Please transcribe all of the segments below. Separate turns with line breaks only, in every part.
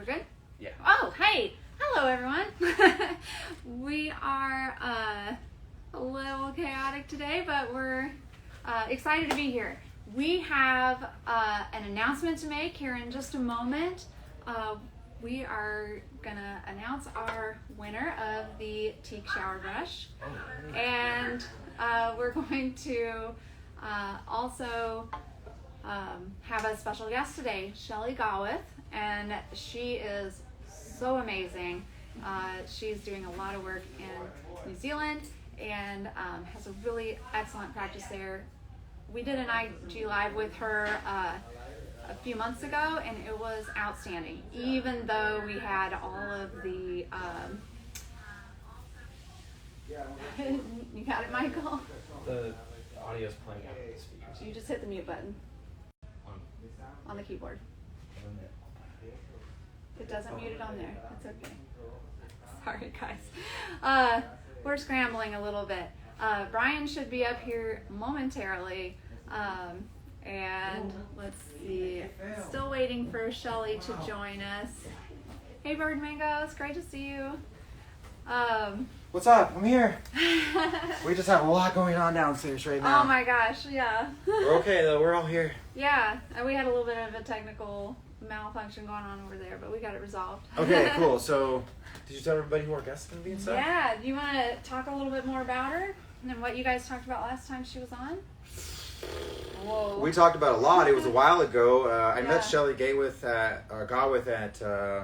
We're good?
Yeah.
Oh, hey! Hello, everyone. We are a little chaotic today, but we're excited to be here. We have an announcement to make here in just a moment. We are going to announce our winner of the Teak Shower Brush. And we're going to also have a special guest today, Shelley Gawith, and she is so amazing. She's doing a lot of work in New Zealand and has a really excellent practice there. We did an IG Live with her a few months ago, and it was outstanding, even though we had all of the you got it, Michael?
The audio's playing out of the speakers.
You just hit the mute button on the keyboard. It doesn't mute it on there. It's okay. Sorry, guys. We're scrambling a little bit. Brian should be up here momentarily. And let's see. Still waiting for Shelley to join us. Hey, Bird Mango. It's great to see you.
What's up? I'm here. We just have a lot going on downstairs right now.
Oh my gosh, yeah.
We're okay though. We're all here.
Yeah, we had a little bit of a technical malfunction going on over there, but we got it resolved.
Okay, cool. So, did you tell everybody who our guest is going to be and stuff?
Yeah, do you want to talk a little bit more about her and then what you guys talked about last time she was on? Whoa.
We talked about a lot. It was a while ago. I
Yeah.
met Shelley Gawith at the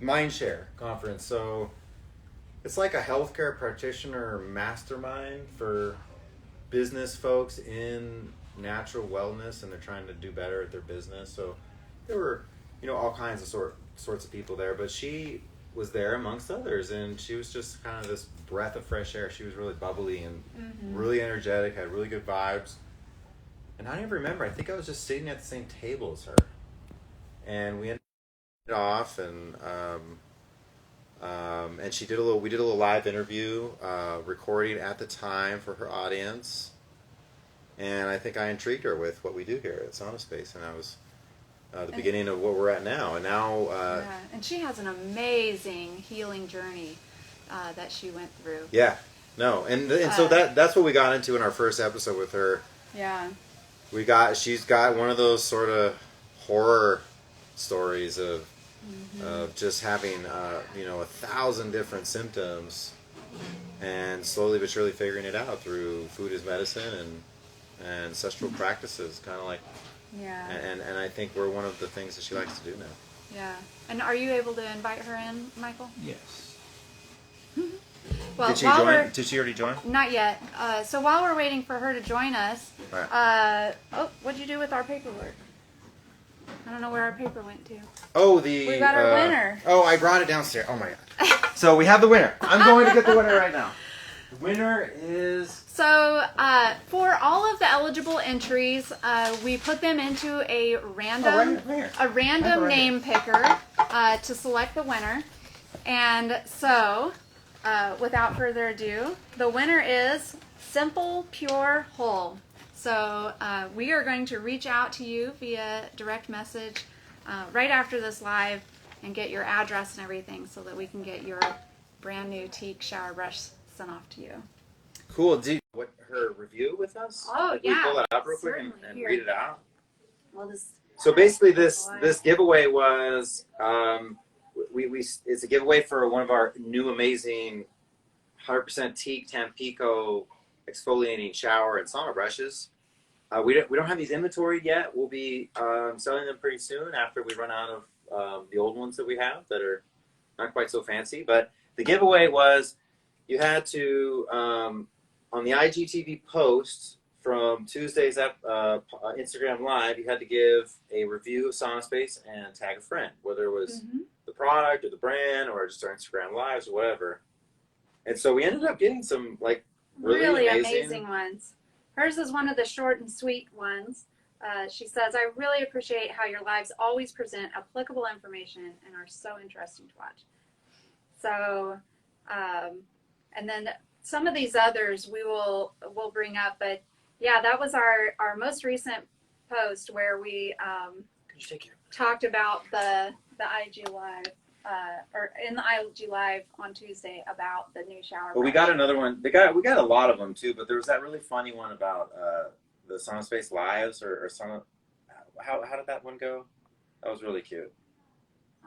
Mindshare conference. So, it's like a healthcare practitioner mastermind for business folks in natural wellness, and they're trying to do better at their business. So there were, all kinds of sorts of people there, but she was there amongst others, and she was just kind of this breath of fresh air. She was really bubbly and really energetic, had really good vibes. And I don't even remember. I think I was just sitting at the same table as her, and we ended off, and we did a little live interview recording at the time for her audience. And I think I intrigued her with what we do here at Sauna Space, and that was the beginning of what we're at now. And now,
and she has an amazing healing journey that she went through.
Yeah, no, and so that's what we got into in our first episode with her.
Yeah,
she's got one of those sort of horror stories of just having 1,000 different symptoms, and slowly but surely figuring it out through food as medicine and ancestral practices, kind of like.
Yeah.
And I think we're one of the things that she likes to do now.
Yeah. And are you able to invite her in, Michael?
Yes.
Well,
Did she join? Did she already join?
Not yet. So while we're waiting for her to join us,
right.
What'd you do with our paperwork? I don't know where our paper went to.
Oh,
we got our winner.
Oh, I brought it downstairs. Oh my god. So we have the winner. I'm going to get the winner right now. The winner is...
So, for all of the eligible entries, we put them into a random name picker to select the winner. And so, without further ado, the winner is Simple Pure Whole. So, we are going to reach out to you via direct message right after this live and get your address and everything so that we can get your brand new Teak shower brush sent off to you.
Cool. Do you want her review with us?
Oh,
Can we pull that up real quick and read it out? So basically, this giveaway was it's a giveaway for one of our new amazing 100% Teak Tampico exfoliating shower and sauna brushes. We don't have these inventoried yet. We'll be selling them pretty soon after we run out of the old ones that we have that are not quite so fancy. But the giveaway was you had to on the IGTV post from Tuesday's Instagram Live, you had to give a review of Sauna Space and tag a friend, whether it was the product or the brand or just our Instagram Lives or whatever. And so we ended up getting some really
amazing ones. Hers is one of the short and sweet ones. She says, I really appreciate how your lives always present applicable information and are so interesting to watch. So, and then some of these others we'll bring up, but yeah, that was our most recent post where we talked about the the IG Live, or in the IG Live on Tuesday about the new shower.
Well, we got another one. We got a lot of them too, but there was that really funny one about the Sauna Space Lives or Sauna. How did that one go? That was really cute.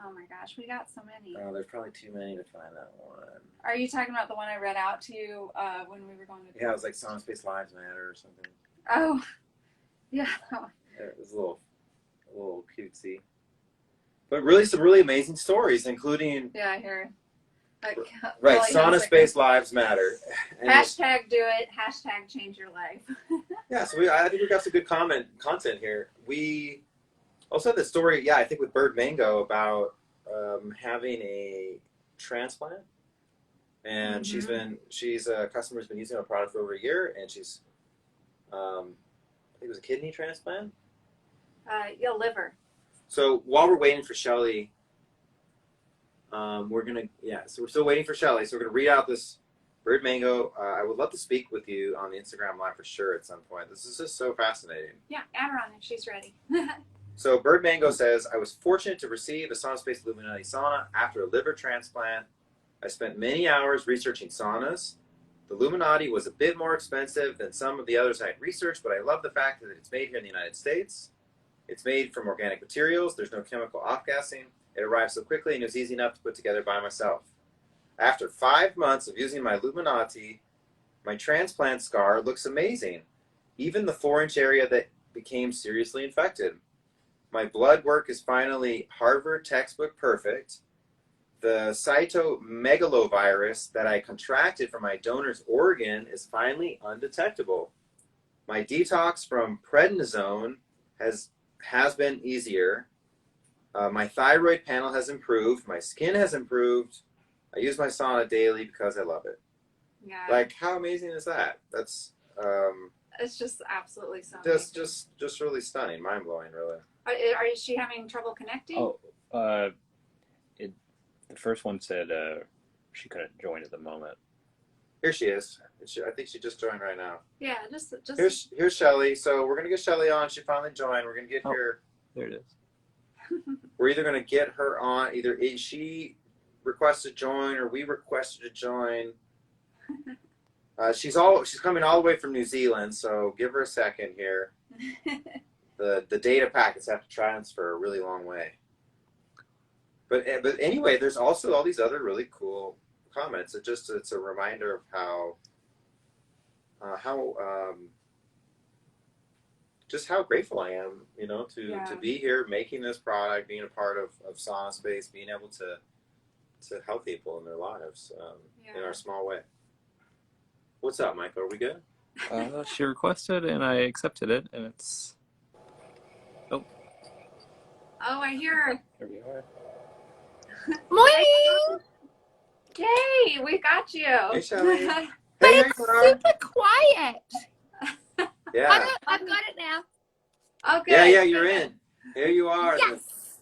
Oh my gosh, we got so many.
Oh, there's probably too many to find that one.
Are you talking about the one I read out to you when we were going to?
Yeah, it was like Sauna Space Lives Matter or something.
Oh, yeah.
It was a little cutesy, but really some really amazing stories, including
I hear. Like,
right, Sauna Space Lives Matter. And
hashtag do it. Hashtag change your life.
Yeah, so I think we got some good content here. We also had the story, I think with Bird Mango about having a transplant, and she's a customer who's been using our product for over a year, and she's I think it was a kidney transplant.
Liver.
So while we're waiting for Shelley, so we're still waiting for Shelley. So we're gonna read out this Bird Mango. I would love to speak with you on the Instagram Live for sure at some point. This is just so fascinating.
Yeah, add her on if she's ready.
So Bird Mango says, I was fortunate to receive a Sauna Space Illuminati sauna after a liver transplant. I spent many hours researching saunas. The Illuminati was a bit more expensive than some of the others I had researched, but I love the fact that it's made here in the United States. It's made from organic materials. There's no chemical off-gassing. It arrived so quickly and it was easy enough to put together by myself. After 5 months of using my Illuminati, my transplant scar looks amazing. Even the 4-inch area that became seriously infected. My blood work is finally Harvard textbook perfect. The cytomegalovirus that I contracted from my donor's organ is finally undetectable. My detox from prednisone has been easier. My thyroid panel has improved. My skin has improved. I use my sauna daily because I love it.
Yeah.
Like, how amazing is that? That's
it's just absolutely stunning.
Just really stunning, mind blowing, really.
Is she having trouble connecting?
Oh, the first one said she couldn't join at the moment.
Here she is. I think she just joined right now.
Yeah, just.
Here's Shelley. So we're gonna get Shelley on. She finally joined. We're gonna get her.
There it is.
We're either gonna get her on. Either she requested to join or we requested to join. She's coming all the way from New Zealand. So give her a second here. The data packets have to transfer a really long way. But anyway, there's also all these other really cool comments. It's a reminder of how grateful I am, to be here making this product, being a part of Sauna Space, being able to help people in their lives in our small way. What's up, Michael? Are we good?
She requested and I accepted it, and it's.
Oh, I hear her.
There we are.
Morning!
Yay, we got you.
Hey, Shelley.
But
Hey,
it's super quiet.
Yeah.
I've got it now.
Okay.
Yeah, you're in. There you are.
Yes.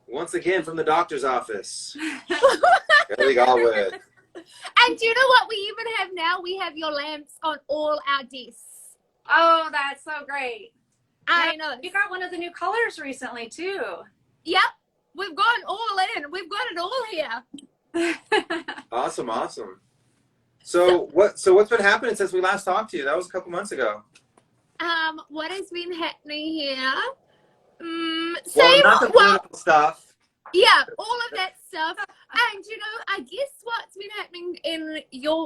Once again from the doctor's office. Shelley Gawith.
And do you know what we even have now? We have your lamps on all our desks.
Oh, that's so great.
I know.
You got one of the new colors recently too.
Yep. We've gone all in. We've got it all here.
Awesome. So what's been happening since we last talked to you? That was a couple months ago.
What has been happening here?
Not the political stuff.
Yeah, all of that stuff. And I guess what's been happening in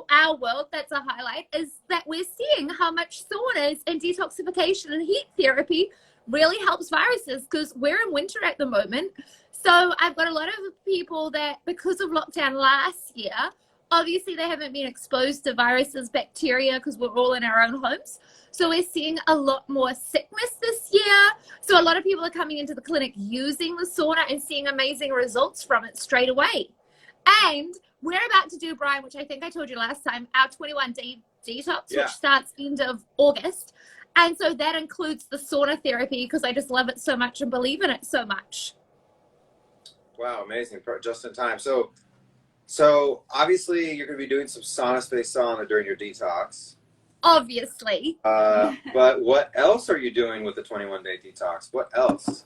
our world that's a highlight is that we're seeing how much saunas and detoxification and heat therapy really helps viruses, because we're in winter at the moment. So I've got a lot of people that, because of lockdown last year, obviously they haven't been exposed to viruses, bacteria, because we're all in our own homes. So we're seeing a lot more sickness this year. So a lot of people are coming into the clinic using the sauna and seeing amazing results from it straight away. And we're about to do, Brian, which I think I told you last time, our 21-day detox, which starts end of August. And so that includes the sauna therapy, because I just love it so much and believe in it so much.
Wow, amazing. Just in time. So obviously you're going to be doing some Sauna Space sauna during your detox.
Obviously.
But what else are you doing with the 21-day detox? What else?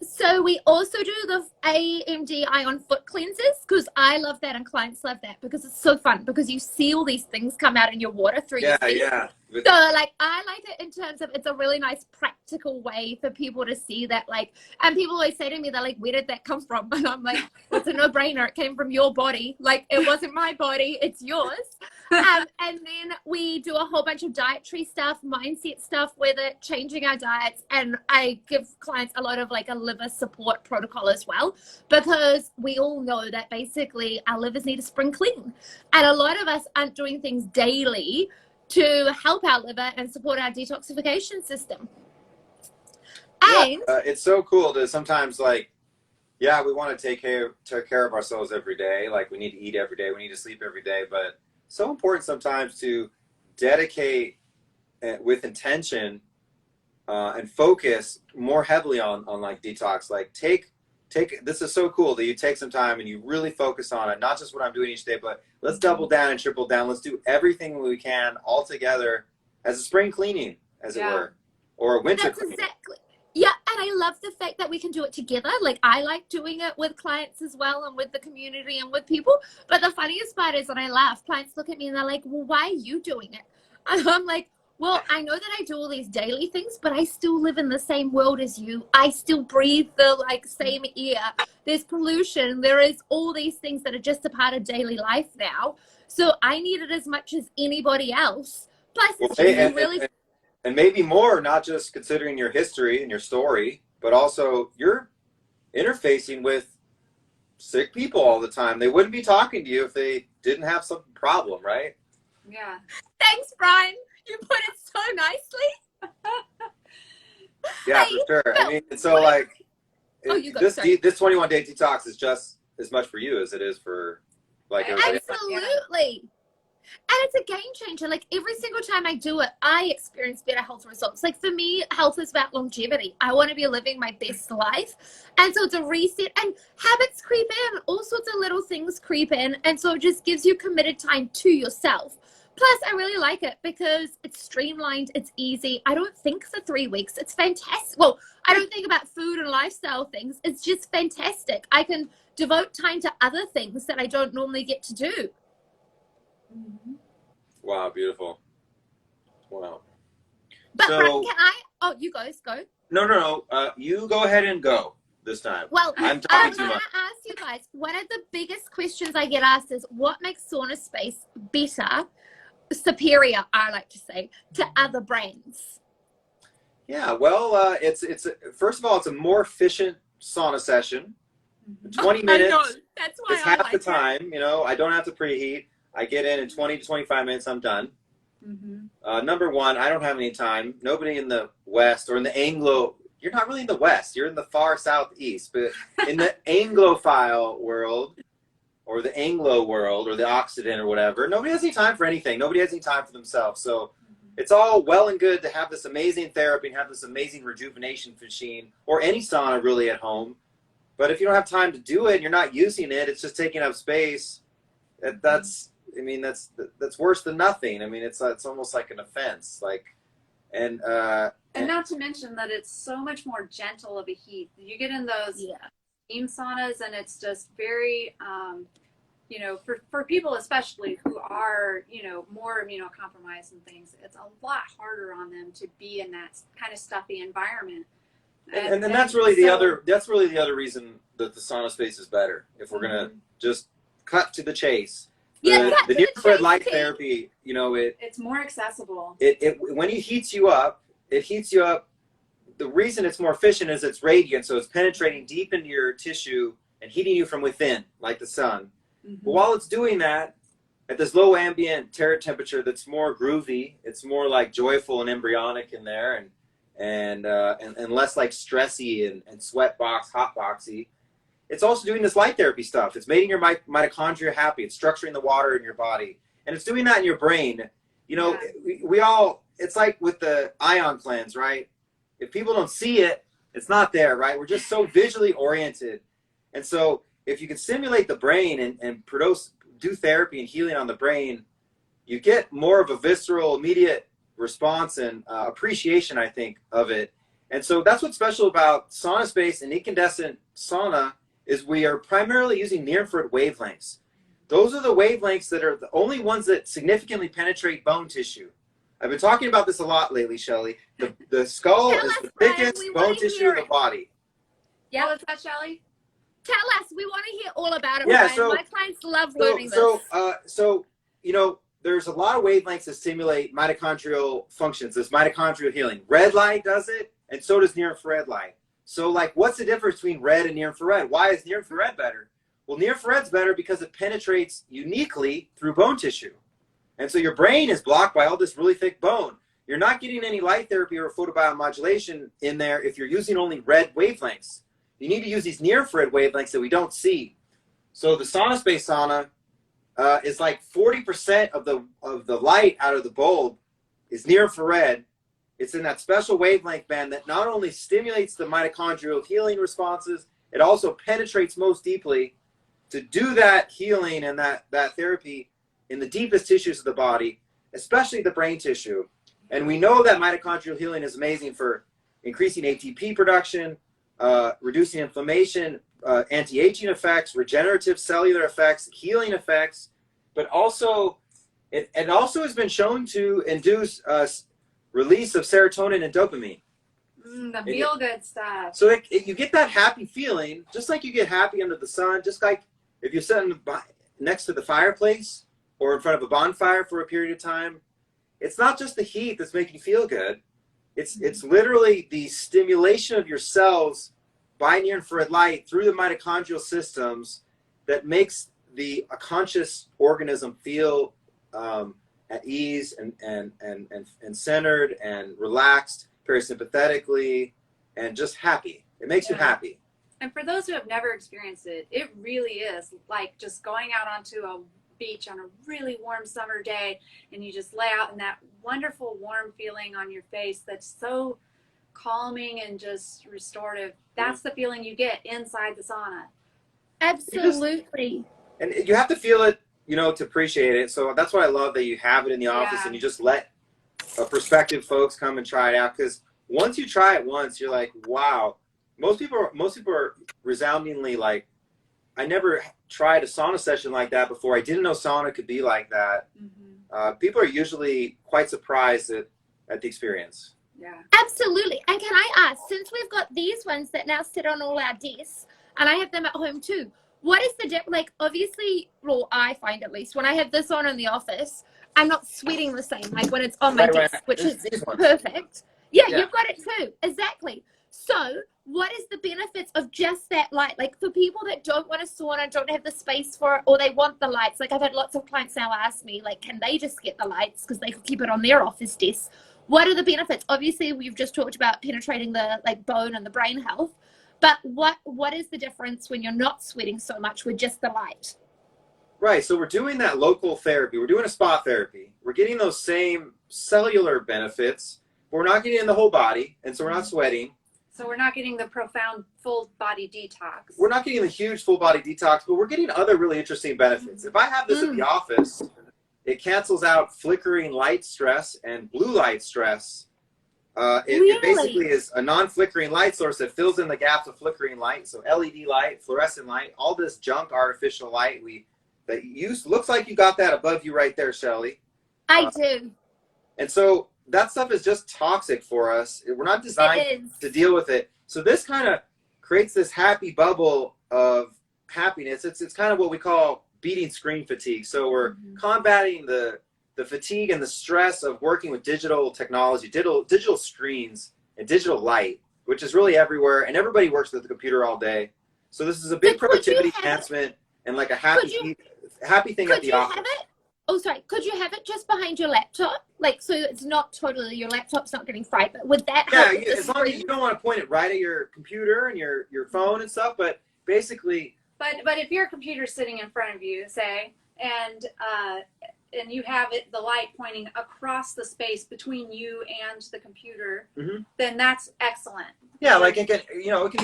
So we also do the AMD ion foot cleansers because I love that and clients love that because it's so fun because you see all these things come out in your water through your feet.
Yeah.
So like I like it in terms of it's a really nice practical way for people to see that like, and people always say to me, they're like, where did that come from? And I'm like, well, it's a no-brainer. It came from your body. Like it wasn't my body, it's yours. And then we do a whole bunch of dietary stuff, mindset stuff with it, changing our diets. And I give clients a lot of like a liver support protocol as well, because we all know that basically our livers need to spring clean. And a lot of us aren't doing things daily to help our liver and support our detoxification system. And
it's so cool to sometimes like, yeah, we want to take care of ourselves every day. Like we need to eat every day. We need to sleep every day, but so important sometimes to dedicate with intention and focus more heavily on like detox. Like take this is so cool that you take some time and you really focus on it, not just what I'm doing each day, but let's double down and triple down. Let's do everything we can all together as a spring cleaning, as it were, or a winter cleaning.
Exactly. Yeah, and I love the fact that we can do it together. Like, I like doing it with clients as well and with the community and with people. But the funniest part is when I laugh, clients look at me and they're like, well, why are you doing it? And I'm like, well, I know that I do all these daily things, but I still live in the same world as you. I still breathe the, like, same air. There's pollution. There is all these things that are just a part of daily life now. So I need it as much as anybody else. Plus, it's really...
And maybe more, not just considering your history and your story, but also you're interfacing with sick people all the time. They wouldn't be talking to you if they didn't have some problem, right?
Yeah.
Thanks, Brian. You put it so nicely.
Yeah, for sure. I mean, so like, this 21-day detox is just as much for you as it is for like everybody else.
Absolutely. And it's a game changer. Like every single time I do it, I experience better health results. Like for me, health is about longevity. I want to be living my best life. And so it's a reset and habits creep in. All sorts of little things creep in. And so it just gives you committed time to yourself. Plus, I really like it because it's streamlined. It's easy. I don't think for 3 weeks. It's fantastic. Well, I don't think about food and lifestyle things. It's just fantastic. I can devote time to other things that I don't normally get to do.
Mm-hmm.
Wow, beautiful. Wow.
But so, Brian, can I? Oh, you guys go.
No. You go ahead and go this time.
Well,
I'm talking too much.
I want to ask you guys, one of the biggest questions I get asked is, what makes Sauna Space better, superior, I like to say, to other brands?
Yeah, well, it's first of all, it's a more efficient sauna session. 20 minutes.
I know. That's why
it's half the time. You know, I don't have to preheat. I get in 20 to 25 minutes, I'm done. Mm-hmm. Number one, I don't have any time. Nobody in the West or in the Anglo, you're not really in the West, you're in the far Southeast, but in the Anglophile world or the Anglo world or the Occident or whatever, nobody has any time for anything. Nobody has any time for themselves. So it's all well and good to have this amazing therapy and have this amazing rejuvenation machine or any sauna really at home. But if you don't have time to do it and you're not using it, it's just taking up space. That's worse than nothing. I mean, it's almost like an offense. Like, and
not to mention that it's so much more gentle of a heat. You get in those steam saunas, and it's just very, for people especially who are, more immunocompromised and things. It's a lot harder on them to be in that kind of stuffy environment.
And that's really the other reason that the Sauna Space is better. If we're gonna just cut to the chase. The near-infrared light therapy,
it's more accessible.
When it heats you up, the reason it's more efficient is it's radiant, so it's penetrating deep into your tissue and heating you from within, like the sun. Mm-hmm. But while it's doing that, at this low ambient temperature that's more groovy, it's more like joyful and embryonic in there, and less like stressy and sweat box, hot boxy. It's also doing this light therapy stuff. It's making your mitochondria happy. It's structuring the water in your body. And it's doing that in your brain. We all, it's like with the ion cleanse, right? If people don't see it, it's not there, right? We're just so visually oriented. And so if you can stimulate the brain and do therapy and healing on the brain, you get more of a visceral, immediate response and appreciation, I think, of it. And so that's what's special about Sauna Space and incandescent sauna is we are primarily using near-infrared wavelengths. Those are the wavelengths that are the only ones that significantly penetrate bone tissue. I've been talking about this a lot lately, Shelley. The skull is the thickest bone tissue in the body.
Yeah, what's that, Shelley?
Tell us. We want to hear all about it,
Yeah,
Ryan. My clients love learning this.
So, you know, there's a lot of wavelengths that stimulate mitochondrial functions. There's mitochondrial healing. Red light does it, and so does near-infrared light. So, like, what's the difference between red and near-infrared? Why is near-infrared better? Well, near-infrared's better because it penetrates uniquely through bone tissue. And so your brain is blocked by all this really thick bone. You're not getting any light therapy or photobiomodulation in there if you're using only red wavelengths. You need to use these near-infrared wavelengths that we don't see. So the Sauna Space sauna is like 40% of the light out of the bulb is near-infrared. It's in that special wavelength band that not only stimulates the mitochondrial healing responses, it also penetrates most deeply to do that healing and that therapy in the deepest tissues of the body, especially the brain tissue. And we know that mitochondrial healing is amazing for increasing ATP production, reducing inflammation, anti-aging effects, regenerative cellular effects, healing effects, but also it also has been shown to induce release of serotonin and dopamine.
The feel-good stuff.
So you get that happy feeling, just like you get happy under the sun, just like if you're sitting next to the fireplace or in front of a bonfire for a period of time. It's not just the heat that's making you feel good. It's literally the stimulation of your cells by near-infrared light through the mitochondrial systems that makes a conscious organism feel at ease and centered and relaxed, parasympathetically, and just happy. It makes you happy.
And for those who have never experienced it, it really is like just going out onto a beach on a really warm summer day, and you just lay out in that wonderful warm feeling on your face that's so calming and just restorative. That's the feeling you get inside the sauna.
Absolutely.
And you have to feel it, you know, to appreciate it. So that's why I love that you have it in the office and you just let prospective folks come and try it out. Because once you try it once, you're like, wow. Most people are resoundingly like, I never tried a sauna session like that before. I didn't know sauna could be like that. Mm-hmm. People are usually quite surprised at the experience.
Yeah, absolutely. And can I ask, since we've got these ones that now sit on all our desks, and I have them at home too, what is the difference? Like, obviously, well, I find at least when I have this on in the office, I'm not sweating the same like when it's on my desk, which is perfect. Yeah, you've got it too. Exactly. So what is the benefits of just that light? Like, for people that don't want a sauna, don't have the space for it, or they want the lights. Like, I've had lots of clients now ask me, like, can they just get the lights because they could keep it on their office desk? What are the benefits? Obviously, we've just talked about penetrating the bone and the brain health. But what is the difference when you're not sweating so much with just the light?
Right. So we're doing that local therapy. We're doing a spot therapy. We're getting those same cellular benefits, but we're not getting in the whole body, and so we're not sweating.
So we're not getting the profound full body detox.
We're not getting the huge full body detox, but we're getting other really interesting benefits. If I have this at the office, it cancels out flickering light stress and blue light stress. It basically is a non-flickering light source that fills in the gaps of flickering light. So LED light, fluorescent light, all this junk artificial light that looks like you got that above you right there, Shelley.
I do.
And so that stuff is just toxic for us. We're not designed to deal with it. So this kind of creates this happy bubble of happiness. It's kind of what we call beating screen fatigue. So we're combating the fatigue and the stress of working with digital technology, digital screens and digital light, which is really everywhere. And everybody works with the computer all day. So this is a big productivity enhancement and like a happy thing at the office.
Oh, sorry. Could you have it just behind your laptop? Like, so it's not totally, your laptop's not getting fried, but would that help?
Yeah, as long as you don't want to point it right at your computer and your phone and stuff, but basically.
But if your computer's sitting in front of you, say, and you have the light pointing across the space between you and the computer, then that's excellent. Yeah,
like it can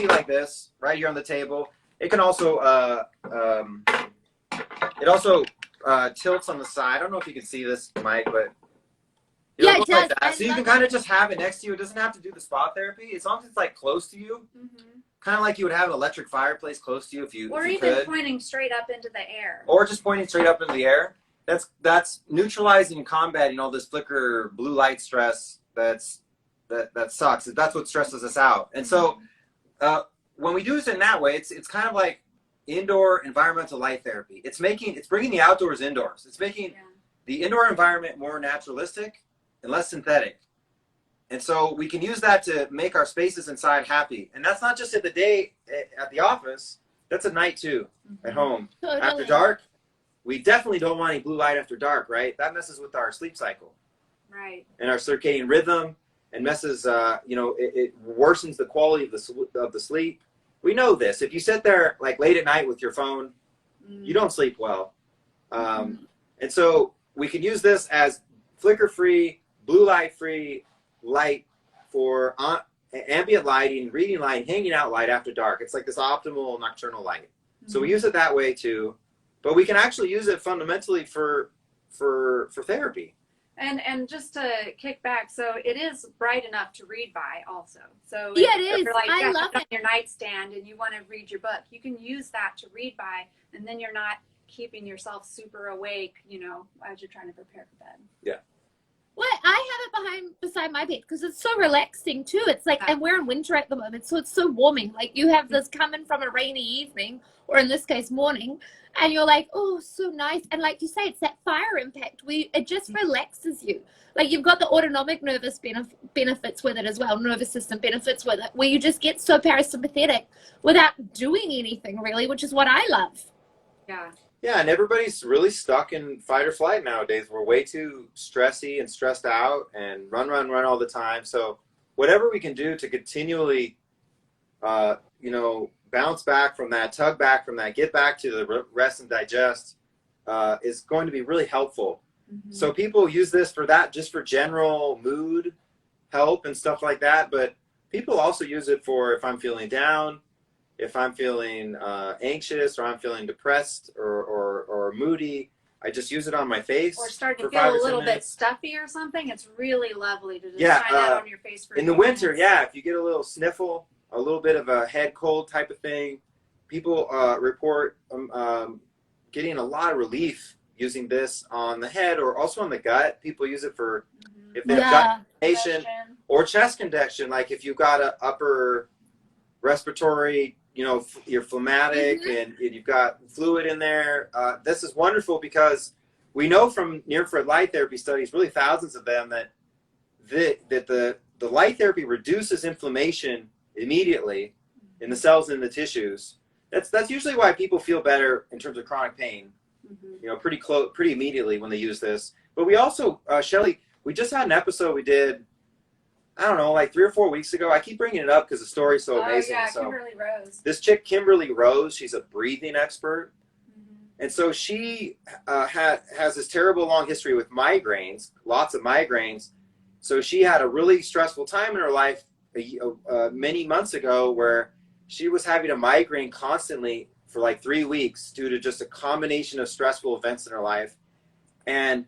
be like this, right here on the table. It can also, tilts on the side. I don't know if you can see this, Mike, but It'll
Yeah,
go
it
like
does.
that. So you can kind of just have it next to you. It doesn't have to do the spa therapy. As long as it's like close to you, kind of like you would have an electric fireplace close to you if you
Or
if you
even
could.
pointing straight up into the air.
Or just pointing straight up into the air. That's neutralizing and combating all this flicker blue light stress that sucks. That's what stresses us out. And so when we do this in that way, it's kind of like indoor environmental light therapy. It's bringing the outdoors indoors. It's making the indoor environment more naturalistic and less synthetic. And so we can use that to make our spaces inside happy. And that's not just at the day at the office. That's at night too, at home.
Totally.
After dark, we definitely don't want any blue light after dark, right? That messes with our sleep cycle.
Right.
And our circadian rhythm, and messes, it worsens the quality of the sleep. We know this. If you sit there like late at night with your phone, you don't sleep well. And so we can use this as flicker-free, blue light-free light for ambient lighting, reading light, hanging out light after dark. It's like this optimal nocturnal light. So we use it that way too, but we can actually use it fundamentally for therapy.
And just to kick back, so it is bright enough to read by also. So
Yeah, it
if
is.
you're like
I
got
love
it on your nightstand and you want to read your book, you can use that to read by, and then you're not keeping yourself super awake, as you're trying to prepare for bed.
Yeah.
Well, I have it beside my bed because it's so relaxing too. It's like, and we're in winter at the moment, so it's so warming. Like you have this coming from a rainy evening, or in this case, morning, and you're like, oh, so nice. And like you say, it's that fire impact. It just relaxes you. Like you've got the autonomic nervous benefits with it as well, nervous system benefits with it, where you just get so parasympathetic without doing anything really, which is what I love.
Yeah.
Yeah, and everybody's really stuck in fight or flight nowadays. We're way too stressy and stressed out and run all the time. So whatever we can do to continually, bounce back from that, tug back from that, get back to the rest and digest is going to be really helpful. So people use this for that, just for general mood help and stuff like that. But people also use it for if I'm feeling down, if I'm feeling anxious, or I'm feeling depressed or moody. I just use it on my face.
Or start to
for
feel
5
a
or 10
little bit
minutes.
stuffy or something. It's really lovely to just
Yeah,
try that on your face for
in
a
the
few
winter,
minutes.
if you get a little sniffle, a little bit of a head cold type of thing, people report getting a lot of relief using this on the head or also on the gut. People use it for if they have gut inflammation or chest congestion, like if you've got an upper respiratory, you're phlegmatic and you've got fluid in there. This is wonderful because we know from near-infrared light therapy studies, really thousands of them, that the light therapy reduces inflammation immediately in the cells and in the tissues. That's usually why people feel better in terms of chronic pain, pretty immediately when they use this. But we also, Shelley, we just had an episode we did, I don't know, like 3 or 4 weeks ago. I keep bringing it up because the story's so amazing.
Oh, yeah,
so
Kimberly Rose.
this chick, Kimberly Rose, she's a breathing expert. And so she has this terrible long history with migraines, lots of migraines. So she had a really stressful time in her life many months ago where she was having a migraine constantly for like 3 weeks due to just a combination of stressful events in her life. And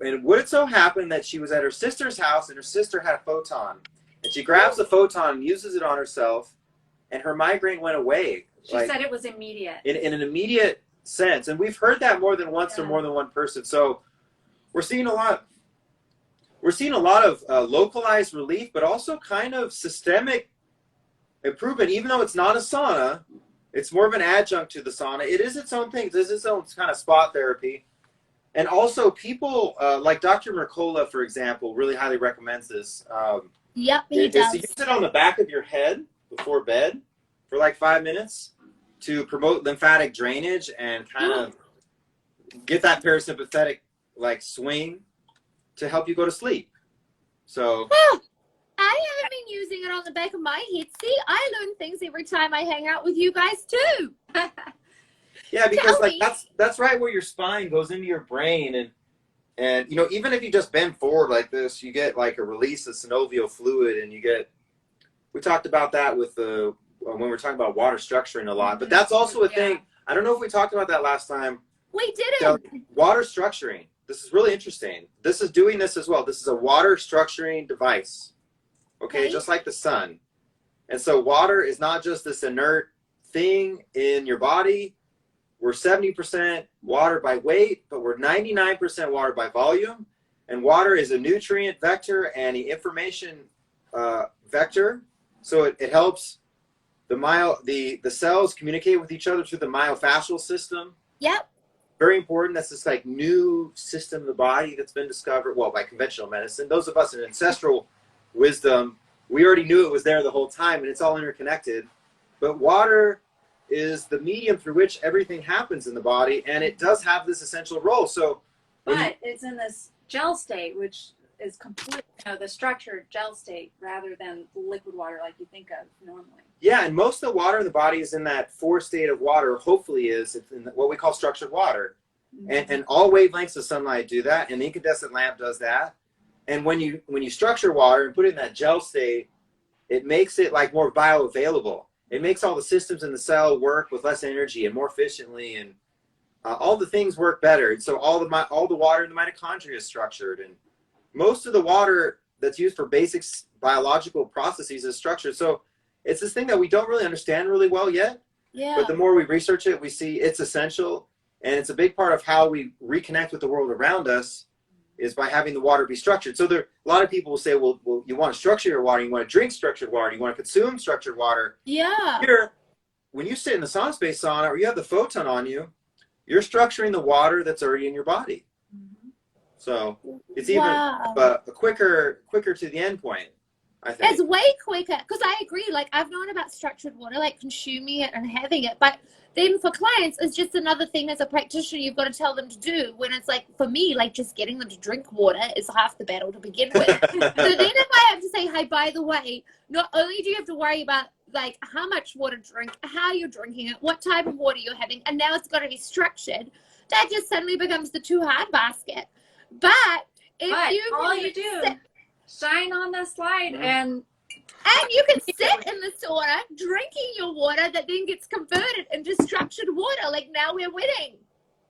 would it so happen that she was at her sister's house and her sister had a photon. And she grabs the photon and uses it on herself, and her migraine went away.
She said it was immediate.
In an immediate sense. And we've heard that more than once from more than one person. So we're seeing a lot of localized relief, but also kind of systemic improvement. Even though it's not a sauna, it's more of an adjunct to the sauna. It is its own thing. This is its own kind of spot therapy. And also people like Dr. Mercola, for example, really highly recommends this.
Yep, he does.
To use it on the back of your head before bed for like 5 minutes to promote lymphatic drainage and kind of get that parasympathetic like swing to help you go to sleep. So
I haven't been using it on the back of my head. See, I learn things every time I hang out with you guys too.
yeah, because like that's right where your spine goes into your brain, and even if you just bend forward like this, you get like a release of synovial fluid, and we talked about that with when we were talking about water structuring a lot, but that's also a thing. I don't know if we talked about that last time.
We didn't.
Water structuring. this is really interesting. This is doing this as well. This is a water structuring device. Okay, just like the sun. And so water is not just this inert thing in your body. We're 70% water by weight, but we're 99% water by volume. And water is a nutrient vector and an information vector. So it helps the cells communicate with each other through the myofascial system.
Yep.
Very important. That's this like new system of the body that's been discovered, well, by conventional medicine. Those of us in ancestral wisdom, we already knew it was there the whole time, and it's all interconnected. But water is the medium through which everything happens in the body, and it does have this essential role. So,
but it's in this gel state, which is complete, the structured gel state rather than liquid water like you think of normally. Yeah, and most of the water in the body is in that fourth state of water, hopefully it's in what we call structured water. And all wavelengths of sunlight do that, and the incandescent lamp does that. And when you structure water and put it in that gel state, it makes it like more bioavailable. It makes all the systems in the cell work with less energy and more efficiently, and all the things work better. And so all the water in the mitochondria is structured, and most of the water that's used for basic biological processes is structured. So it's this thing that we don't really understand really well yet. Yeah. But the more we research it, we see it's essential, and it's a big part of how we reconnect with the world around us is by having the water be structured. So a lot of people will say, well, you want to structure your water, you want to drink structured water, you want to consume structured water. Yeah. Here, when you sit in the Sauna Space sauna or you have the photon on you, you're structuring the water that's already in your body. Mm-hmm. So it's even a quicker to the end point, I think.
It's way quicker, because I agree. Like, I've known about structured water, like consuming it and having it, but then for clients, it's just another thing as a practitioner you've got to tell them to do, when it's like, for me, like just getting them to drink water is half the battle to begin with. So then if I have to say, hey, by the way, not only do you have to worry about like how much water to drink, how you're drinking it, what type of water you're having, and now it's got to be structured, that just suddenly becomes the too hard basket. But all you do, shine on the slide and you can sit in the sauna drinking your water that then gets converted into structured water. Like, now we're winning.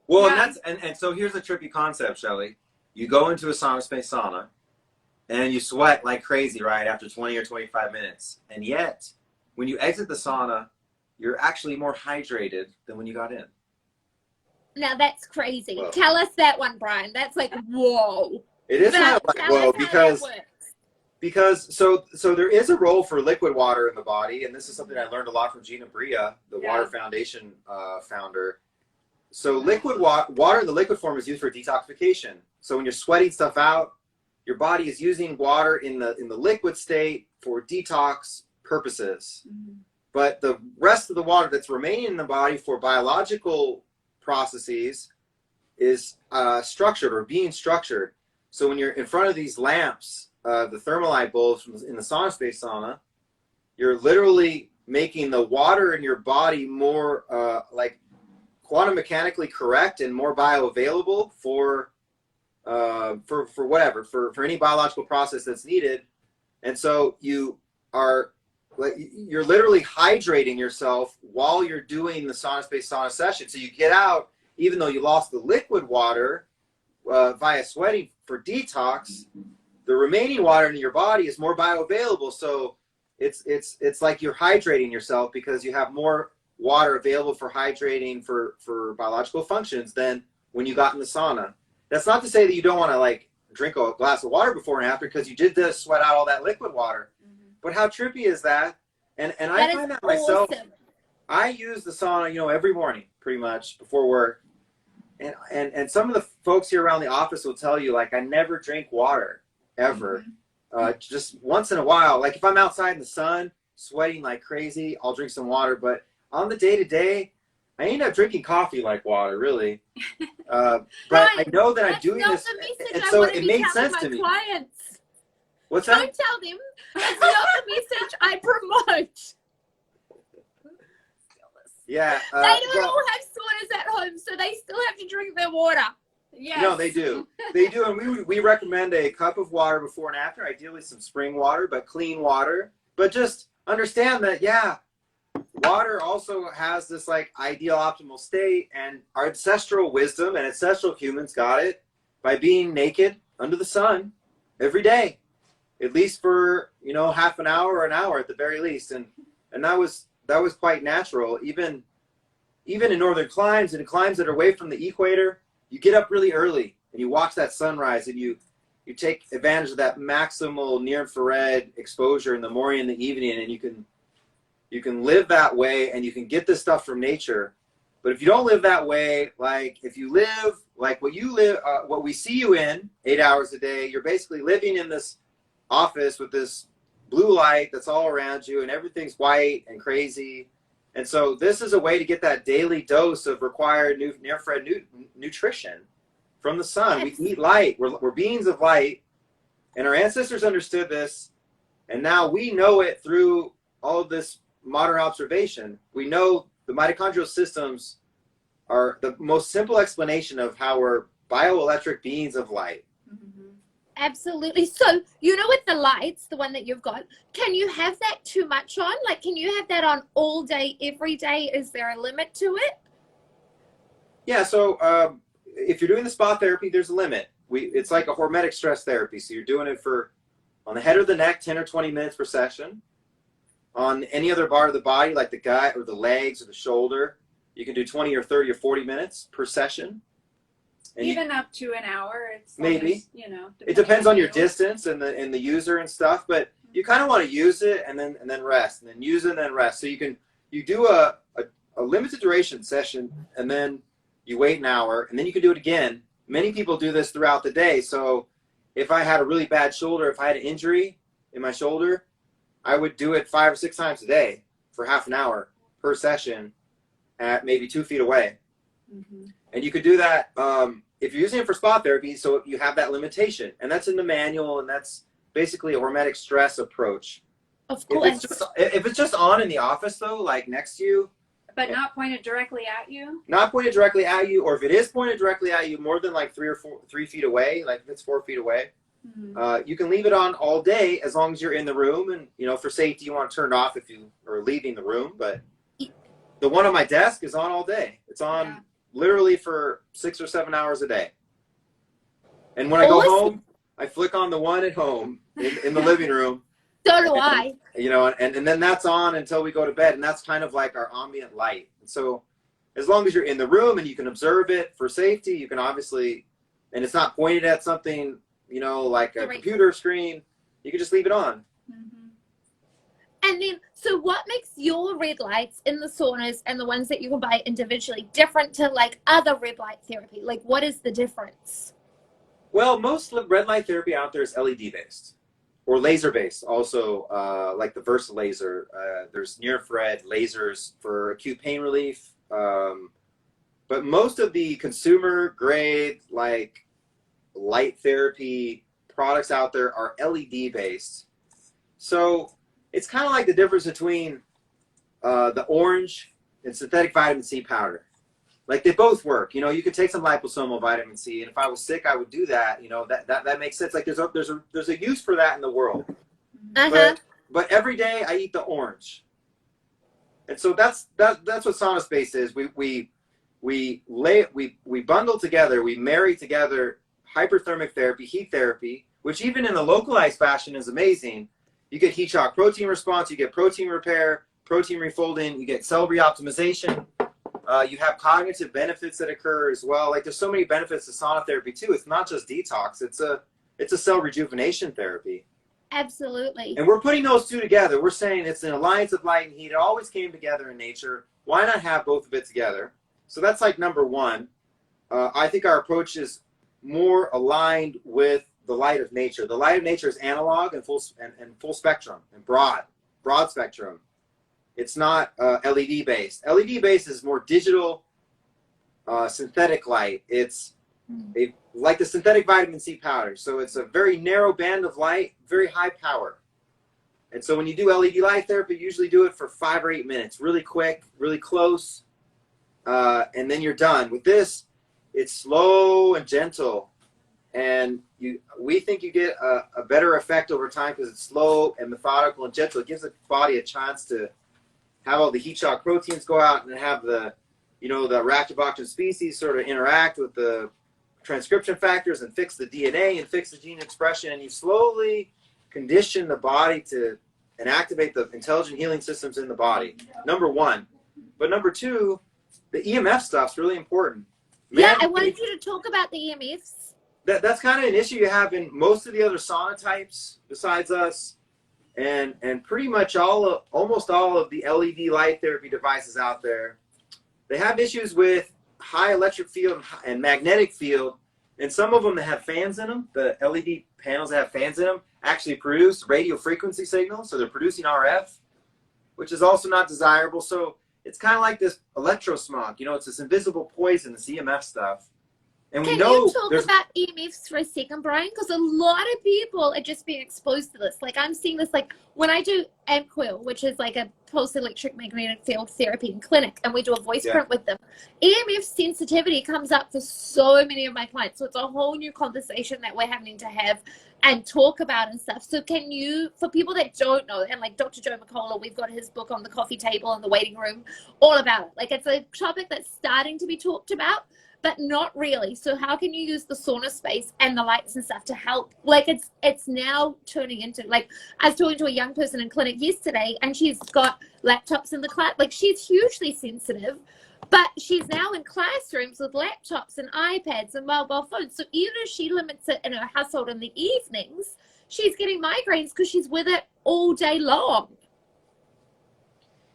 Well, and so here's a tricky concept, Shelley. You go into a Sauna Space sauna and you sweat like crazy, right, after 20 or 25 minutes. And yet, when you exit the sauna, you're actually more hydrated than when you got in.
Now that's crazy. Whoa. Tell us that one, Brian. That's like, whoa.
It is kind of like, whoa, because so there is a role for liquid water in the body, and this is something I learned a lot from Gina Bria, the Water Foundation founder. So liquid water in the liquid form is used for detoxification. So when you're sweating stuff out, your body is using water in the liquid state for detox purposes. Mm-hmm. But the rest of the water that's remaining in the body for biological processes is structured or being structured. So when you're in front of these lamps, the thermalite bulbs in the Sauna Space sauna, you're literally making the water in your body more like quantum mechanically correct and more bioavailable for whatever, for any biological process that's needed. And so you're literally hydrating yourself while you're doing the Sauna Space sauna session. So you get out, even though you lost the liquid water via sweating for detox, the remaining water in your body is more bioavailable. So it's like you're hydrating yourself because you have more water available for hydrating for biological functions than when you got in the sauna. That's not to say that you don't want to like drink a glass of water before and after, because you did just sweat out all that liquid water. Mm-hmm. But how trippy is that? And I find that myself. Awesome. I use the sauna, every morning pretty much before work. And some of the folks here around the office will tell you, like, I never drink water ever. Mm-hmm. Just once in a while, like if I'm outside in the sun sweating like crazy, I'll drink some water. But on the day-to-day, I end up drinking coffee like water, really. But I know that I'm doing this, and so it made sense to me.
Clients.
What's that?
Don't tell them. That's not the message I promote.
Yeah.
They don't all have saunas at home, so they still have to drink their water.
Yes. No, they do. They do, and we recommend a cup of water before and after, ideally some spring water, but clean water. But just understand that, water also has this like ideal optimal state, and our ancestral wisdom and ancestral humans got it. by being naked under the sun every day, at least for, half an hour or an hour at the very least. And that was quite natural. Even in northern climes and in climes that are away from the equator, you get up really early and you watch that sunrise, and you take advantage of that maximal near-infrared exposure in the morning and the evening, and you can live that way, and you can get this stuff from nature. But if you don't live that way, like if you live like what we see you in 8 hours a day, you're basically living in this office with this blue light that's all around you, and everything's white and crazy. And so this is a way to get that daily dose of required near-infrared nutrition from the sun. We eat light. We're beings of light, and our ancestors understood this, and now we know it through all of this modern observation. We know the mitochondrial systems are the most simple explanation of how we're bioelectric beings of light.
Mm-hmm. Absolutely. So, with the lights, the one that you've got, can you have that too much on? Like, can you have that on all day, every day? Is there a limit to it?
Yeah, so if you're doing the spa therapy, there's a limit. It's like a hormetic stress therapy. So you're doing it on the head or the neck, 10 or 20 minutes per session. On any other part of the body, like the gut or the legs or the shoulder, you can do 20 or 30 or 40 minutes per session. And
even up to an hour. It's
maybe. It
depending
depends on your distance and the user and stuff, but you kind of want to use it and then rest, and then use it and then rest. So you do a limited duration session, and then you wait an hour, and then you can do it again. Many people do this throughout the day. So if I had a really bad shoulder, if I had an injury in my shoulder, I would do it 5 or 6 times a day for half an hour per session at maybe 2 feet away. Mm-hmm. And you could do that if you're using it for spa therapy, so you have that limitation. And that's in the manual, and that's basically a hormetic stress approach.
Of course.
If it's just on in the office, though, like next to you.
But not pointed directly at you?
Not pointed directly at you, or if it is pointed directly at you, more than like 3 feet away, like if it's 4 feet away, you can leave it on all day as long as you're in the room. And, for safety, you want to turn it off if you are leaving the room. But the one on my desk is on all day. It's on literally for 6 or 7 hours a day. And when I go home, I flick on the one at home in the living room.
So do I.
And then that's on until we go to bed. And that's kind of like our ambient light. And so as long as you're in the room and you can observe it for safety, you can obviously, and it's not pointed at something, like a computer screen, you can just leave it on.
Mm-hmm. And then, so what makes your red lights in the saunas and the ones that you can buy individually different to like other red light therapy? Like, what is the difference?
Well, most red light therapy out there is LED based or laser based. Also, like the Versa laser, there's near infrared lasers for acute pain relief. But most of the consumer grade, like light therapy products out there are LED based. So it's kind of like the difference between the orange and synthetic vitamin C powder. Like they both work. You could take some liposomal vitamin C, and if I was sick, I would do that. That makes sense. Like there's a use for that in the world.
Uh-huh.
But every day I eat the orange, and so that's what Sauna Space is. We bundle together, we marry together hyperthermic therapy, heat therapy, which even in a localized fashion is amazing. You get heat shock protein response, you get protein repair, protein refolding, you get cell reoptimization. You have cognitive benefits that occur as well. Like there's so many benefits to sauna therapy too. It's not just detox. It's a cell rejuvenation therapy.
Absolutely.
And we're putting those two together. We're saying it's an alliance of light and heat. It always came together in nature. Why not have both of it together? So that's like number one. I think our approach is more aligned with the light of nature. The light of nature is analog and full spectrum and broad spectrum. It's not LED based. LED based is more digital, synthetic light. It's like the synthetic vitamin C powder. So it's a very narrow band of light, very high power. And so when you do LED light therapy, you usually do it for 5 or 8 minutes, really quick, really close, and then you're done. With this, it's slow and gentle, and we think you get a better effect over time because it's slow and methodical and gentle. It gives the body a chance to have all the heat shock proteins go out and have the, the Ractobacillus species sort of interact with the transcription factors and fix the DNA and fix the gene expression, and you slowly condition the body to and activate the intelligent healing systems in the body. Number one. But number two, the EMF stuff's really important.
Yeah, I wanted you to talk about the EMFs.
That's kind of an issue you have in most of the other sauna types besides us, and pretty much almost all of the LED light therapy devices out there. They have issues with high electric field and magnetic field, and some of them that have fans in them, the LED panels that have fans in them, actually produce radio frequency signals, so they're producing RF, which is also not desirable. So it's kind of like this electrosmog, it's this invisible poison, this EMF stuff. And
Can you talk about EMFs for a second, Brian? Because a lot of people are just being exposed to this. Like, I'm seeing this, like, when I do AmpQuil, which is like a pulse electric magnetic field therapy in clinic, and we do a voice print with them, EMF sensitivity comes up for so many of my clients. So it's a whole new conversation that we're having to have and talk about and stuff. So can you, for people that don't know, and like Dr. Joe McCullough, we've got his book on the coffee table in the waiting room, all about it. Like, it's a topic that's starting to be talked about, but not really. So how can you use the sauna space and the lights and stuff to help? Like, it's now turning into, like, I was talking to a young person in clinic yesterday, and she's got laptops in the class. Like, she's hugely sensitive, but she's now in classrooms with laptops and iPads and mobile phones. So even if she limits it in her household in the evenings, she's getting migraines because she's with it all day long.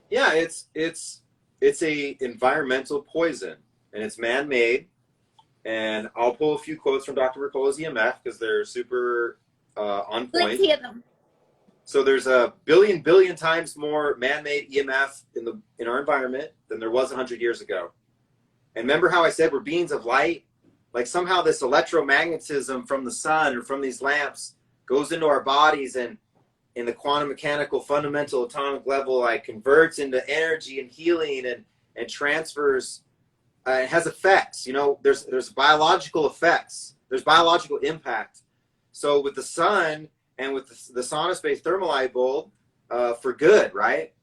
Yeah, it's a environmental poison, and it's man-made. And I'll pull a few quotes from Dr. Mercola's EMF because they're super on point.
Let's hear them.
So there's a billion times more man-made EMF in our environment than there was 100 years ago. And remember how I said we're beings of light? Like, somehow this electromagnetism from the sun or from these lamps goes into our bodies, and in the quantum mechanical fundamental atomic level, like, converts into energy and healing and transfers. It has effects. There's biological effects. There's biological impact. So with the sun and with the Sauna Space thermal light bulb, for good, right?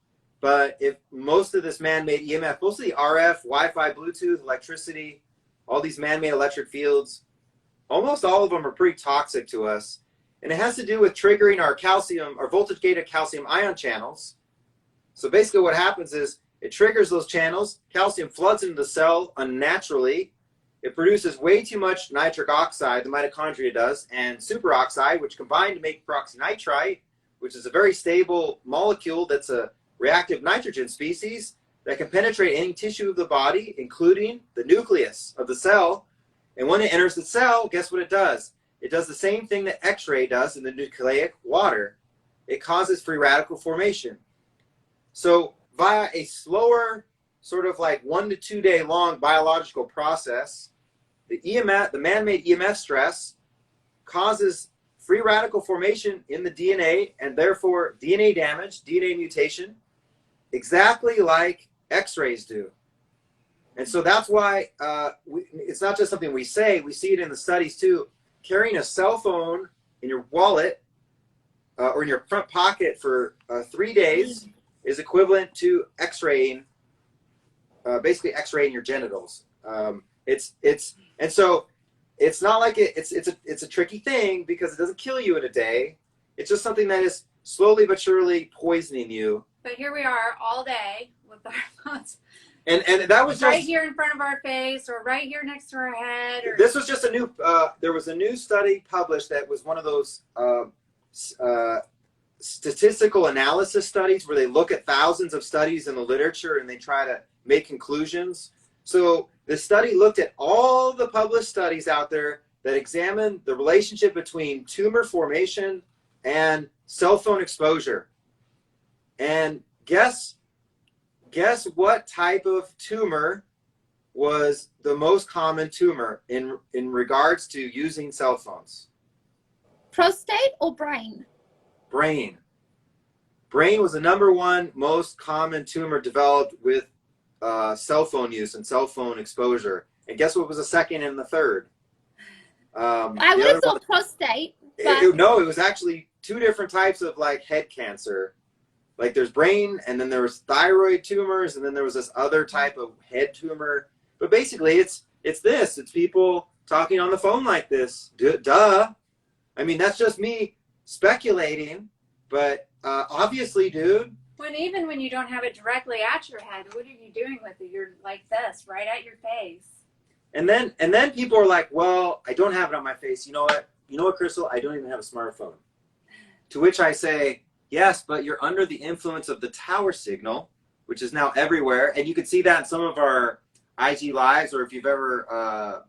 But if most of this man-made EMF, most of the RF, Wi-Fi, Bluetooth, electricity, all these man-made electric fields, almost all of them are pretty toxic to us. And it has to do with triggering our voltage-gated calcium ion channels. So basically what happens is it triggers those channels. Calcium floods into the cell unnaturally. It produces way too much nitric oxide, the mitochondria does, and superoxide, which combine to make peroxynitrite, which is a very stable molecule that's a reactive nitrogen species that can penetrate any tissue of the body, including the nucleus of the cell. And when it enters the cell, guess what it does? It does the same thing that X-ray does in the nucleic water. It causes free radical formation. So via a slower, sort of like 1 to 2 day long biological process, the EMF, the man-made EMF stress, causes free radical formation in the DNA, and therefore DNA damage, DNA mutation, exactly like X-rays do. And so that's why it's not just something we say, we see it in the studies too. Carrying a cell phone in your wallet or in your front pocket for 3 days is equivalent to X-raying, basically X-raying your genitals. And so it's not like it's a tricky thing because it doesn't kill you in a day. It's just something that is slowly but surely poisoning you.
But here we are all day with our phones.
And that was
right
just,
here in front of our face, or right here next to our head. Or...
This was just a new. There was a new study published that was one of those statistical analysis studies where they look at thousands of studies in the literature and they try to make conclusions. So the study looked at all the published studies out there that examine the relationship between tumor formation and cell phone exposure. And guess what type of tumor was the most common tumor in regards to using cell phones?
Prostate or brain?
Brain. Brain was the #1 most common tumor developed with cell phone use and cell phone exposure. And guess what was the second and the third?
I would have thought prostate. But...
No, it was actually 2 different types of like head cancer. Like there's brain, and then there was thyroid tumors, and then there was this other type of head tumor. But basically, it's people talking on the phone like this. Duh. I mean, that's just me speculating, but obviously, dude.
Even when you don't have it directly at your head, what are you doing with it? You're like this, right at your face.
And then people are like, well, I don't have it on my face. You know what, Crystal? I don't even have a smartphone. To which I say, yes, but you're under the influence of the tower signal, which is now everywhere. And you can see that in some of our IG lives, or if you've ever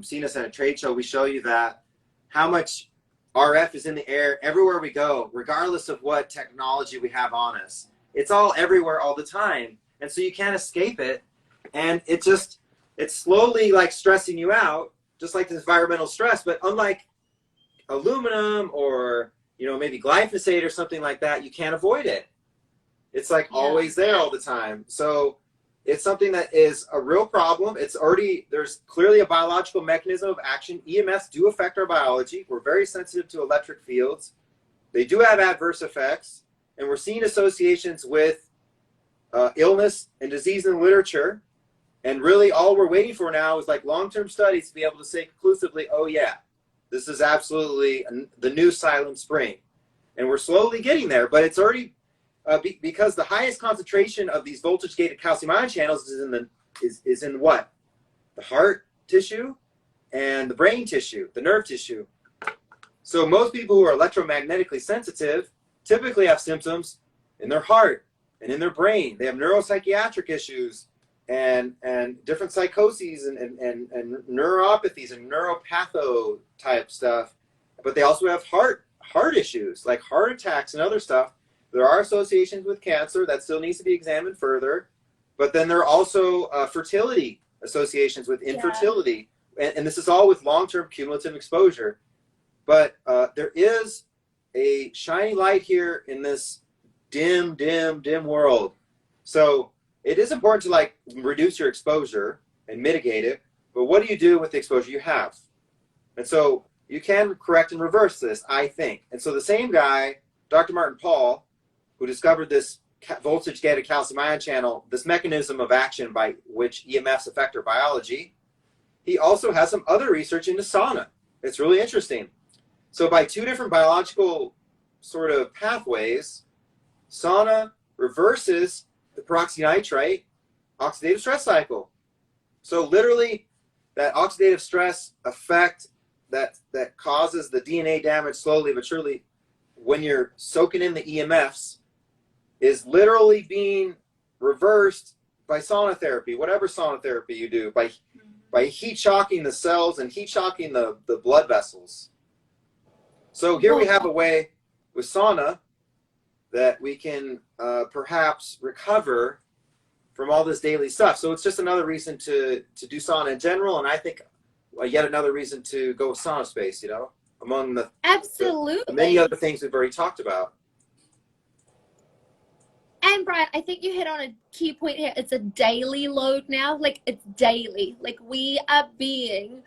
seen us at a trade show, we show you that how much RF is in the air everywhere we go, regardless of what technology we have on us. It's all everywhere all the time. And so you can't escape it. And it's slowly like stressing you out, just like the environmental stress. But unlike aluminum or, maybe glyphosate or something like that, you can't avoid it. It's like always there all the time. So it's something that is a real problem. There's clearly a biological mechanism of action. EMFs do affect our biology. We're very sensitive to electric fields. They do have adverse effects, and we're seeing associations with illness and disease in the literature. And really all we're waiting for now is like long-term studies to be able to say conclusively, oh yeah, this is absolutely the new silent spring. And we're slowly getting there, but it's already because the highest concentration of these voltage-gated calcium ion channels is in what? The heart tissue and the brain tissue, the nerve tissue. So most people who are electromagnetically sensitive typically have symptoms in their heart and in their brain. They have neuropsychiatric issues and different psychoses and neuropathies and neuropatho type stuff. But they also have heart issues like heart attacks and other stuff. There are associations with cancer that still needs to be examined further, but then there are also fertility associations with infertility, and this is all with long-term cumulative exposure. But there is a shiny light here in this dim world. So it is important to like reduce your exposure and mitigate it, but what do you do with the exposure you have? And so you can correct and reverse this, I think. And so the same guy, Dr. Martin Pall, who discovered this voltage-gated calcium ion channel, this mechanism of action by which EMFs affect our biology, he also has some other research into sauna. It's really interesting. So by two different biological sort of pathways, sauna reverses the peroxynitrite oxidative stress cycle. So literally that oxidative stress effect that causes the DNA damage slowly but surely when you're soaking in the EMFs is literally being reversed by sauna therapy, whatever sauna therapy you do, by heat shocking the cells and heat shocking the blood vessels. So here we have a way with sauna that we can perhaps recover from all this daily stuff. So it's just another reason to do sauna in general, and I think yet another reason to go with Sauna Space, among the many other things we've already talked about.
And Brian, I think you hit on a key point here. It's a daily load now. Like, it's daily. Like, we are being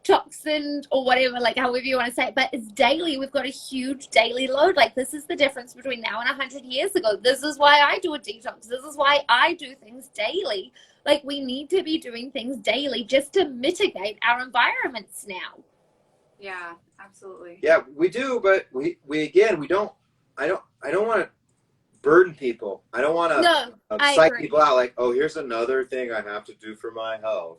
toxined or whatever, like however you want to say it, but it's daily. We've got a huge daily load. Like, this is the difference between now and 100 years ago. This is why I do a detox. This is why I do things daily. Like, we need to be doing things daily just to mitigate our environments now.
Yeah, absolutely.
Yeah, we do, but we don't I don't want to burden people. I don't want to psych people out like, oh, here's another thing I have to do for my health.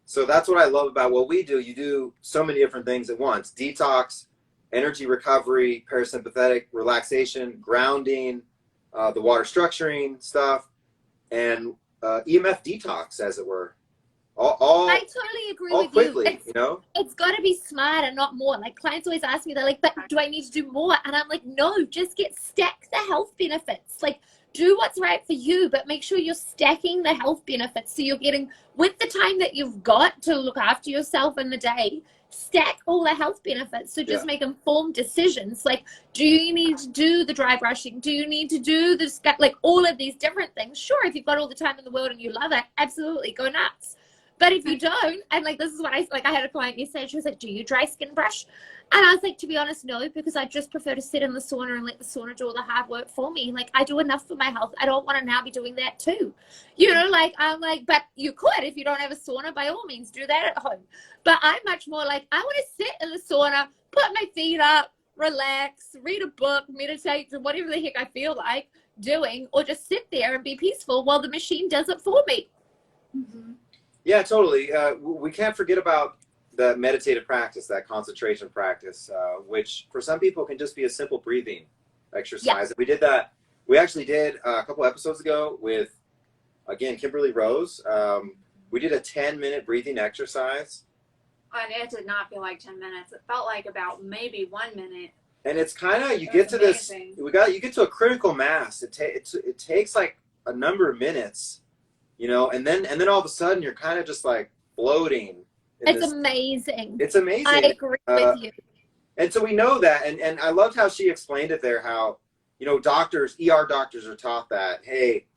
So that's what I love about what we do. You do so many different things at once. Detox, energy recovery, parasympathetic relaxation, grounding, the water structuring stuff, and EMF detox, as it were. All
I totally agree
all
with
quickly,
you. It's got to be smarter, not more. Like, clients always ask me, they're like, but do I need to do more? And I'm like, no, just stack the health benefits. Like, do what's right for you, but make sure you're stacking the health benefits. So you're getting, with the time that you've got to look after yourself in the day, stack all the health benefits. So just make informed decisions. Like, do you need to do the dry brushing? Do you need to do like all of these different things? Sure, if you've got all the time in the world and you love it, absolutely, go nuts. But if you don't, and like this is what I had a client yesterday, she was like, do you dry skin brush? And I was like, to be honest, no, because I just prefer to sit in the sauna and let the sauna do all the hard work for me. Like, I do enough for my health. I don't want to now be doing that too. You know, like, I'm like, but you could, if you don't have a sauna, by all means, do that at home. But I'm much more like, I want to sit in the sauna, put my feet up, relax, read a book, meditate, do whatever the heck I feel like doing, or just sit there and be peaceful while the machine does it for me.
Mm-hmm.
Yeah, totally. We can't forget about the meditative practice, that concentration practice, which for some people can just be a simple breathing exercise.
Yeah.
We did that. We actually did a couple episodes ago with, again, Kimberly Rose. We did a 10-minute breathing exercise.
And it did not feel like 10 minutes. It felt like about maybe 1 minute.
And it's kind of, you get to
amazing.
you get to a critical mass. It takes like a number of minutes, you know, and then all of a sudden you're kind of just like floating.
It's amazing.
It's amazing.
I agree with you.
And so we know that, and I loved how she explained it there, how, you know, ER doctors are taught that, hey,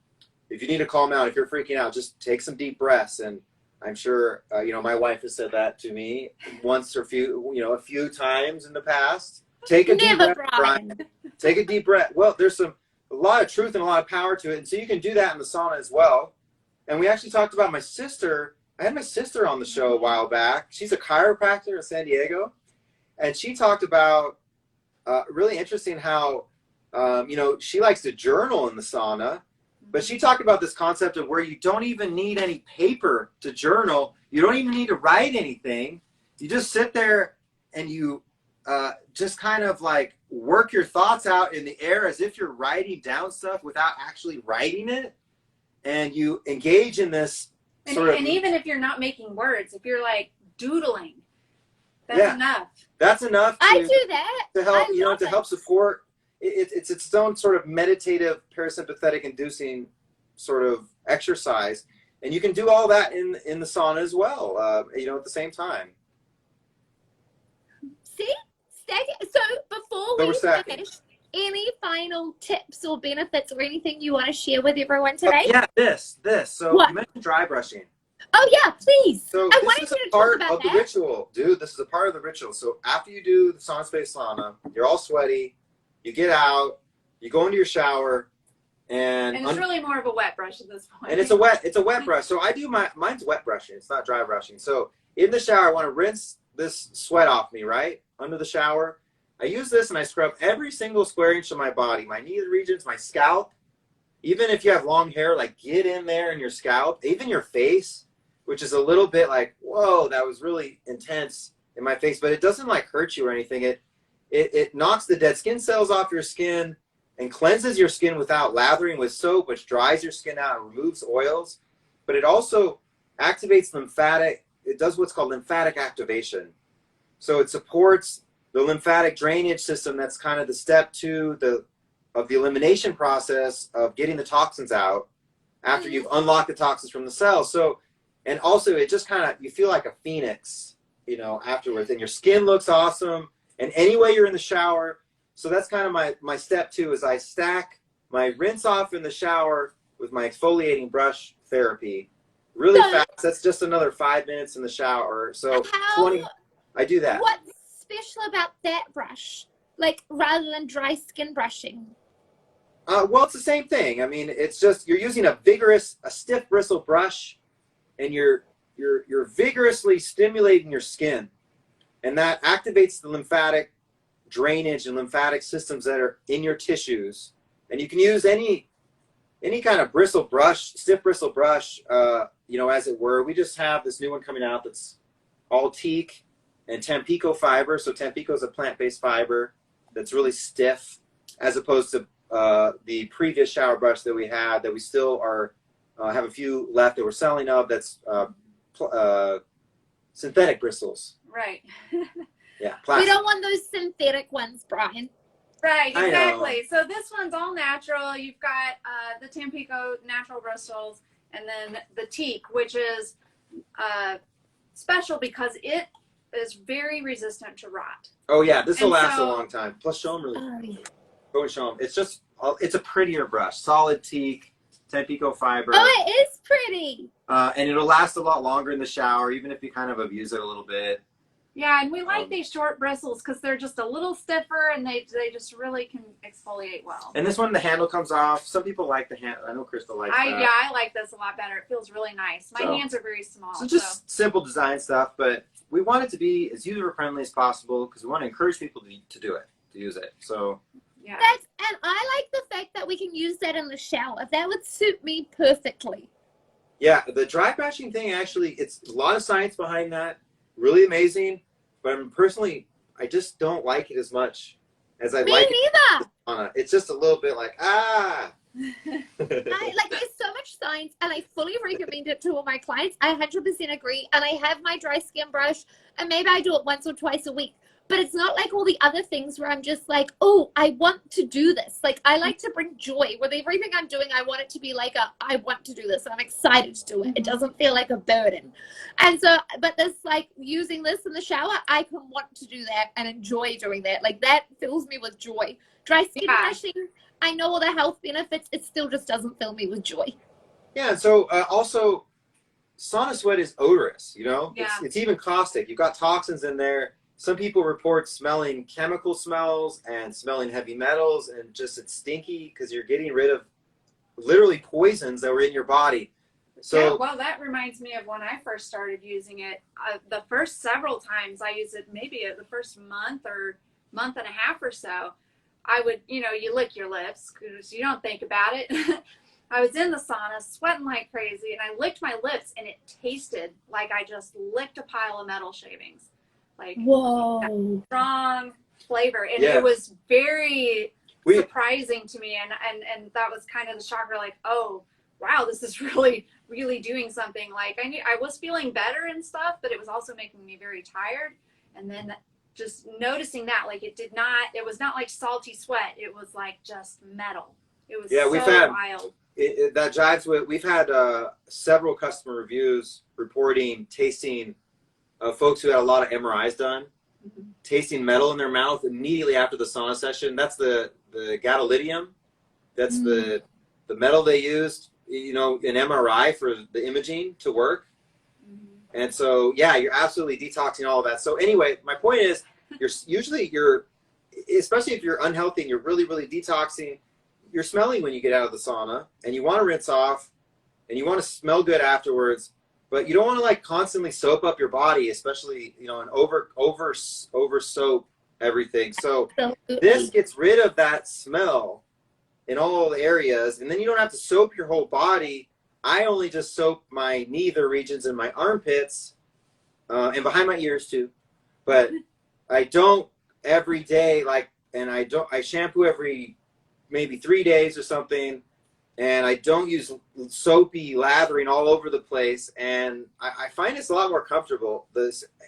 if you need to calm out, if you're freaking out, just take some deep breaths. And I'm sure, you know, my wife has said that to me once or a few times in the past. Take a deep breath, Brian. Take a deep breath. Well, there's a lot of truth and a lot of power to it. And so you can do that in the sauna as well. And we actually talked about my sister. I had my sister on the show a while back. She's a chiropractor in San Diego. And she talked about really interesting how, you know, she likes to journal in the sauna. But she talked about this concept of where you don't even need any paper to journal. You don't even need to write anything. You just sit there and you just kind of like work your thoughts out in the air as if you're writing down stuff without actually writing it. And you engage in this
And even if you're not making words, if you're like doodling, that's enough.
That's enough.
I do that.
To help, to help support. It's its own sort of meditative, parasympathetic inducing sort of exercise. And you can do all that in the sauna as well, you know, at the same time.
See? So before we finish, any final tips or benefits or anything you want to share with everyone today?
Yeah, this. So
what?
You mentioned dry brushing.
Oh yeah, please.
So
I
this is a part of the ritual, dude. This is a part of the ritual. So after you do the Sauna Space sauna, you're all sweaty. You get out. You go into your shower, and
it's really more of a wet brush at this point.
And it's a wet brush. So I do mine's wet brushing. It's not dry brushing. So in the shower, I want to rinse this sweat off me, right? Under the shower. I use this and I scrub every single square inch of my body, my knee regions, my scalp. Even if you have long hair, like get in there in your scalp, even your face, which is a little bit like, whoa, that was really intense in my face, but it doesn't like hurt you or anything. It knocks the dead skin cells off your skin and cleanses your skin without lathering with soap, which dries your skin out and removes oils. But it also activates it does what's called lymphatic activation. So it supports the lymphatic drainage system. That's kind of the step 2 of the elimination process of getting the toxins out after you've unlocked the toxins from the cells. So, and also it just kind of, you feel like a phoenix, you know, afterwards, and your skin looks awesome. And anyway, you're in the shower. So that's kind of my step 2 is I stack my rinse off in the shower with my exfoliating brush therapy really fast. That's just another 5 minutes in the shower. So 20, I do that.
What's special about that brush? Like rather than dry skin brushing?
Well, it's the same thing. I mean, it's just you're using a stiff bristle brush, and you're vigorously stimulating your skin, and that activates the lymphatic drainage and lymphatic systems that are in your tissues. And you can use any kind of bristle brush, stiff bristle brush, you know, as it were. We just have this new one coming out that's all teak and Tampico fiber. So Tampico is a plant-based fiber that's really stiff, as opposed to the previous shower brush that we had, that we still are have a few left that we're selling of. That's synthetic bristles.
Right.
Yeah, plastic.
We don't want those synthetic ones, Brian.
Right, exactly. So this one's all natural. You've got the Tampico natural bristles, and then the teak, which is special because it is very resistant to rot.
Oh yeah, this will last a long time. Plus, show them really. Go and show them. It's just, it's a prettier brush. Solid teak, Tampico fiber.
Oh, it is pretty.
And it'll last a lot longer in the shower, even if you kind of abuse it a little bit.
Yeah, and we like these short bristles because they're just a little stiffer and they just really can exfoliate well.
And this one, the handle comes off. Some people like the handle. I know Crystal likes that.
Yeah, I like this a lot better. It feels really nice. My hands are very small.
So just simple design stuff, but we want it to be as user-friendly as possible because we want to encourage people to do it, to use it. So
yeah.
And I like the fact that we can use that in the shower. That would suit me perfectly.
Yeah, the dry brushing thing, actually, it's a lot of science behind that. Really amazing. But personally, I just don't like it as much as I like
neither.
It's just a little bit like,
there's so much science, and I fully recommend it to all my clients. I 100% agree. And I have my dry skin brush, and maybe I do it once or twice a week. But it's not like all the other things where I'm just like, oh, I want to do this. Like, I like to bring joy. With everything I'm doing, I want it to be like I want to do this. I'm excited to do it. It doesn't feel like a burden. And so, but this, like, using this in the shower, I can want to do that and enjoy doing that. Like, that fills me with joy. Dry skin brushing, I know all the health benefits. It still just doesn't fill me with joy.
Yeah, so also, sauna sweat is odorous, you know?
Yeah.
It's even caustic. You've got toxins in there. Some people report smelling chemical smells and smelling heavy metals, and just it's stinky because you're getting rid of literally poisons that were in your body. So
yeah, well, that reminds me of when I first started using it. The first several times I used it, maybe the first month or month and a half or so, I would, you lick your lips because you don't think about it. I was in the sauna sweating like crazy, and I licked my lips, and it tasted like I just licked a pile of metal shavings. Like,
whoa,
strong flavor, and it was very surprising to me, and that was kind of the shocker. Like, oh wow, this is really doing something. Like, I was feeling better and stuff, but it was also making me very tired. And then just noticing that, like, it was not like salty sweat. It was like just metal. It was wild.
That jives with. We've had several customer reviews reporting tasting. Folks who had a lot of MRIs done, tasting metal in their mouth immediately after the sauna session. That's the gadolinium. That's the metal they used, in MRI for the imaging to work. And so, yeah, you're absolutely detoxing all of that. So anyway, my point is, especially if you're unhealthy and you're really, really detoxing, you're smelling when you get out of the sauna, and you want to rinse off, and you want to smell good afterwards. But you don't want to like constantly soap up your body, especially, and over soap everything. So this gets rid of that smell in all the areas, and then you don't have to soap your whole body. I only just soap my nether regions and my armpits, and behind my ears too. But I don't every day, I shampoo every maybe 3 days or something. And I don't use soapy lathering all over the place. And I find it's a lot more comfortable.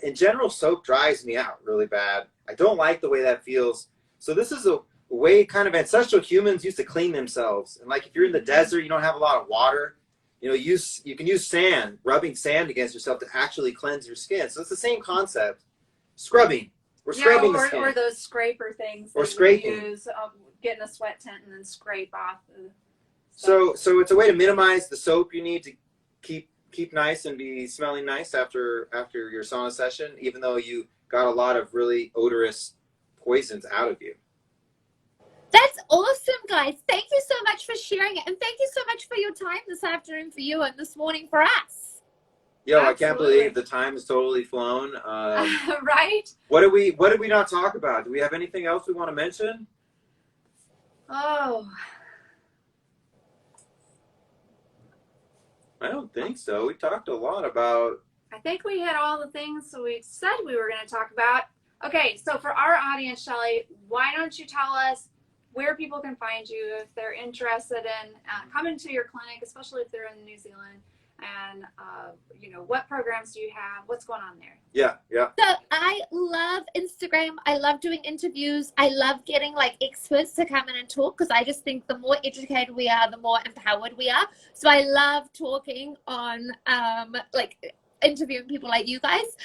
In general, soap dries me out really bad. I don't like the way that feels. So this is a way kind of ancestral humans used to clean themselves. And like if you're in the desert, you don't have a lot of water. You can use sand, rubbing sand against yourself to actually cleanse your skin. So it's the same concept. Scrubbing. We're scraping the skin.
Or those scraper things.
Or scraping.
Use, get in a sweat tent and then scrape off
So it's a way to minimize the soap you need to keep nice and be smelling nice after your sauna session, even though you got a lot of really odorous poisons out of you.
That's awesome, guys. Thank you so much for sharing it, and thank you so much for your time this afternoon for you and this morning for us.
Yo, I can't believe the time has totally flown.
Right?
What did we not talk about? Do we have anything else we want to mention?
Oh.
I don't think so. We talked a lot about...
I think we hit all the things we said we were going to talk about. Okay, so for our audience, Shelley, why don't you tell us where people can find you if they're interested in coming to your clinic, especially if they're in New Zealand, and what programs do you have? What's going on there?
Yeah.
So I love Instagram. I love doing interviews. I love getting experts to come in and talk, because I just think the more educated we are, the more empowered we are. So I love talking on interviewing people like you guys.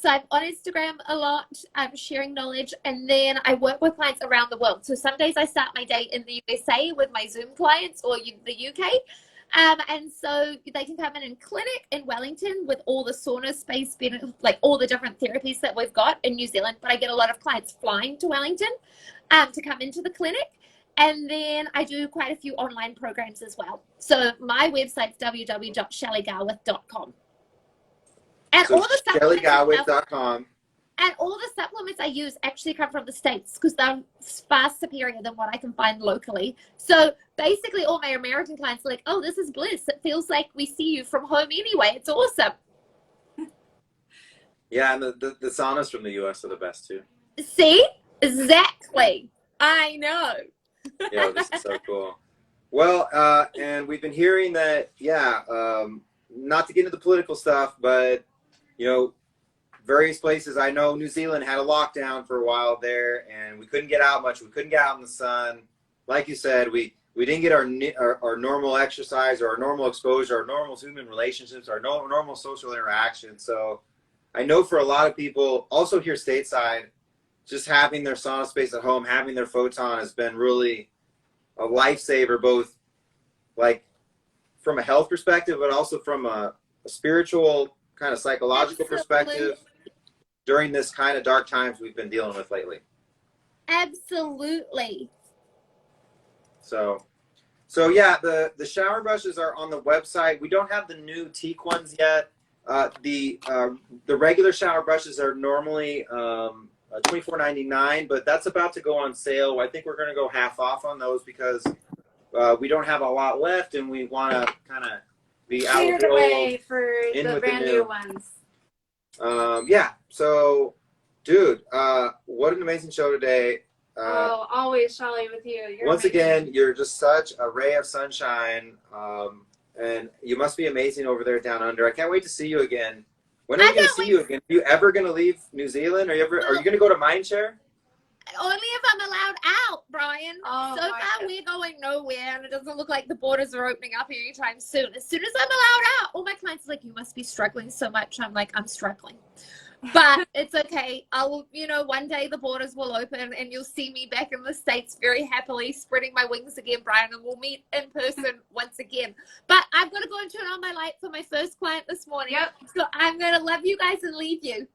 So I'm on Instagram a lot. I'm sharing knowledge, and then I work with clients around the world. So some days I start my day in the USA with my Zoom clients, or the UK. And so they can come in and clinic in Wellington with all the Sauna Space, like all the different therapies that we've got in New Zealand. But I get a lot of clients flying to Wellington to come into the clinic. And then I do quite a few online programs as well. So my website's www.shelleygawith.com. And
So
all the
ShelleyGawith.com.
And all the supplements I use actually come from the States because they're far superior than what I can find locally. So basically all my American clients are like, oh, this is bliss. It feels like we see you from home anyway. It's awesome.
Yeah, and the saunas from the U.S. are the best too.
See? Exactly. I know.
Yeah, this is so cool. Well, and we've been hearing that, not to get into the political stuff, but, various places. I know New Zealand had a lockdown for a while there, and we couldn't get out much. We couldn't get out in the sun. Like you said, we didn't get our normal exercise or our normal exposure, our normal human relationships, our normal social interaction. So I know for a lot of people, also here stateside, just having their sauna space at home, having their photon has been really a lifesaver, both like from a health perspective, but also from a spiritual kind of psychological perspective during this kind of dark times we've been dealing with lately.
Absolutely.
So yeah, the shower brushes are on the website. We don't have the new teak ones yet. The regular shower brushes are normally $24.99, but that's about to go on sale. I think we're going to go half off on those because we don't have a lot left, and we want to kind of be out
clear
with
the
the
way
old,
for
in
the
with
brand
the
new ones.
Yeah. So, dude, what an amazing show today.
Always, Shelley, with you. You're
Once
amazing.
again, you're just such a ray of sunshine, and you must be amazing over there down under. I can't wait to see you again. When are we going to see you again? Are you ever going to leave New Zealand? Are you going to go to Mindshare?
Only if I'm allowed out, Brian.
Oh,
so far, we're going nowhere, and it doesn't look like the borders are opening up anytime soon. As soon as I'm allowed out, all my clients are like, you must be struggling so much. I'm like, I'm struggling. But it's okay. One day the borders will open, and you'll see me back in the States very happily spreading my wings again, Brian, and we'll meet in person once again. But I've got to go and turn on my light for my first client this morning.
Yep.
So I'm going to love you guys and leave you.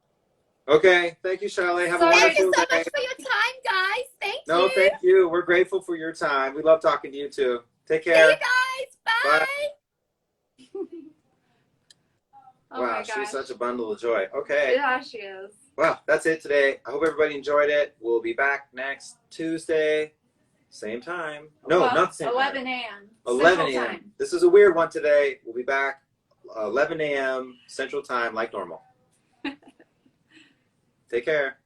Okay. Thank you, Shelley. Have a wonderful day.
Thank you so much for your time, guys. Thank you.
No, thank you. We're grateful for your time. We love talking to you, too. Take care.
See you guys. Bye.
Oh
Wow,
my gosh.
she's such a bundle of joy. Okay.
Yeah, she is.
Well, that's it today. I hope everybody enjoyed it. We'll be back next Tuesday, same time. No, not the same
11
time.
a.m.
11
Central
a.m.
Time.
This is a weird one today. We'll be back 11 a.m. Central Time like normal. Take care.